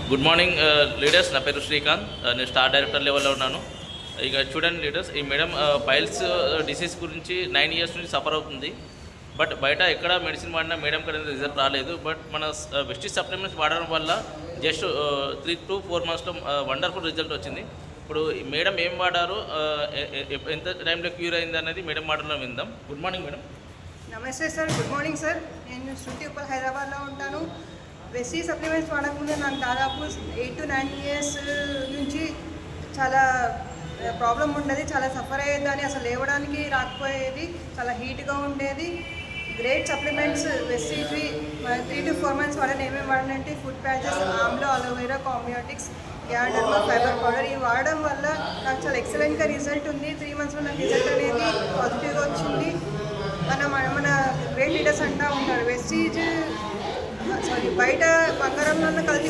Good morning leaders. నా పేరు శ్రీకాంత్. నేను స్టార్ డైరెక్టర్ లెవెల్లో ఉన్నాను. ఇక చూడండి లీడర్స్, ఈ మేడం పైల్స్ డిసీజ్ గురించి 9 years నుంచి సఫర్ అవుతుంది. బట్ బయట ఎక్కడ మెడిసిన్ వాడినా మేడం కూడా రిజల్ట్ రాలేదు. బట్ మన వెస్టీజ్ సప్లిమెంట్స్ వాడడం వల్ల జస్ట్ 3 to 4 monthsలో వండర్ఫుల్ రిజల్ట్ వచ్చింది. ఇప్పుడు ఈ మేడం ఏం వాడారు, ఎంత టైంలో క్యూర్ అయింది అనేది మేడం మాటల్లో విందాం. Good morning madam. నమస్తే సార్, గుడ్ మార్నింగ్ సార్. నేను శృతి ఉప్పల్ హైదరాబాద్లో ఉంటాను. వెస్టీ సప్లిమెంట్స్ వాడకముందు నాకు దాదాపు 8 to 9 years నుంచి చాలా ప్రాబ్లం ఉండేది. చాలా సఫర్ అయ్యేదాన్ని, అసలు లేవడానికి రాకపోయేది, చాలా హీట్గా ఉండేది. గ్రేట్ సప్లిమెంట్స్ వెస్టీవి 3 to 4 months వాడని ఏమేమి వాడనంటే ఫుడ్ ప్యాచెస్, ఆమ్లో, అలోవెరా, కాంబియోటిక్స్, గ్యాడర్మా, ఫైబర్ పౌడర్ ఇవి వాడడం వల్ల నాకు చాలా ఎక్సలెంట్గా రిజల్ట్ ఉంది. 3 monthsలో నాకు రిజల్ట్ అనేది పాజిటివ్గా వచ్చింది. మన గ్రేట్ లీడర్స్ అంటూ ఉంటారు, వెస్టీజ్ బయట బంగారంలో కల్తీ